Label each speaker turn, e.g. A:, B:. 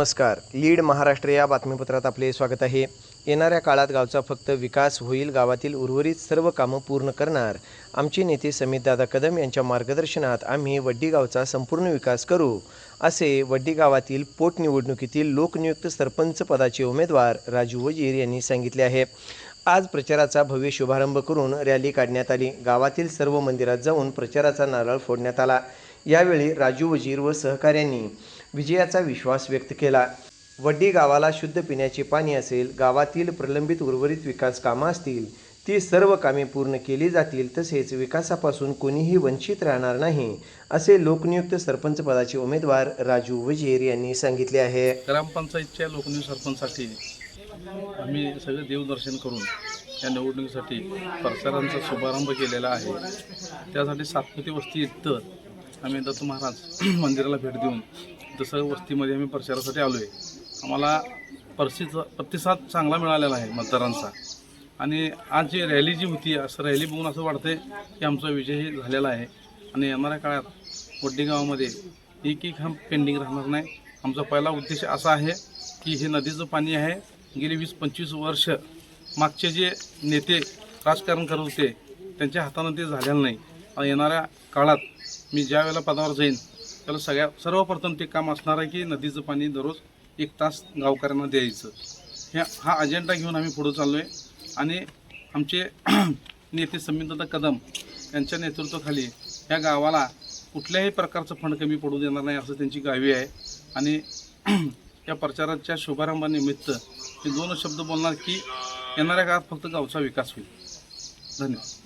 A: नमस्कार. लीड महाराष्ट्र या बातमीपत्रात आपले स्वागत आहे. येणाऱ्या काळात गावचा फक्त विकास होईल, गावातील उर्वरित सर्व कामं पूर्ण करणार. आमचे नेते समितदादा कदम यांच्या मार्गदर्शनात आम्ही वड्डी गावचा संपूर्ण विकास करू, असे वड्डी गावातील पोटनिवडणुकीतील लोकनियुक्त सरपंच पदाचे उमेदवार राजू वजीर यांनी सांगितले आहे. आज प्रचाराचा भव्य शुभारंभ करून रॅली काढण्यात आली. गावातील सर्व मंदिरात जाऊन प्रचाराचा नारळ फोडण्यात आला. यावेळी राजू वजीर व सहकाऱ्यांनी विजयाचा विश्वास व्यक्त केला. वड्डी गावाला शुद्ध पिण्याचे पाणी असेल, गावातील प्रलंबित उर्वरित विकास कामं असतील, ती सर्व कामे पूर्ण केली जातील, तसेच विकासापासून कोणीही वंचित राहणार नाही, असे लोकनियुक्त सरपंच पदाचे उमेदवार राजू वजीर यांनी सांगितले आहे.
B: ग्रामपंचायतच्या लोकनियुक्त सरपंचसाठी आम्ही सगळे देवदर्शन करून या निवडणुकीसाठी प्रचारांचा शुभारंभ केलेला आहे. त्यासाठी सातपुते वस्ती इथं आम्ही दत्त महाराज मंदिराला भेट देऊन तसं वस्तीमध्ये आम्ही प्रचारासाठी आलो आहे. आम्हाला प्रतिसाद चांगला मिळालेला आहे मतदारांचा. आणि आज जी रॅली जी होती, असं रॅली बघून असं वाटतंय की आमचा विजय झालेला आहे. आणि येणाऱ्या काळात वड्डी गावामध्ये एक हा पेंडिंग राहणार नाही. आमचा पहिला उद्देश असा आहे की हे नदीचं पाणी आहे, गेली 20-25 वर्ष मागचे जे नेते राजकारण करत होते त्यांच्या हातानं ते झालेलं नाही. आणि येणाऱ्या काळात मी ज्या वेळेला पदावर जाईन त्याला सर्वप्रथम ते काम असणार आहे की नदीचं पाणी दररोज 1 तास गावकऱ्यांना द्यायचं. हा अजेंडा घेऊन आम्ही पुढे चाललो आहे. आणि आमचे नेते समितदादा कदम यांच्या नेतृत्वाखाली ह्या गावाला कुठल्याही प्रकारचं फंड कमी पडू देणार नाही असं त्यांची गावी आहे. आणि या प्रचाराच्या शुभारंभानिमित्त मी 2 शब्द बोलणार की येणाऱ्या काळात फक्त गावचा विकास होईल. धन्यवाद.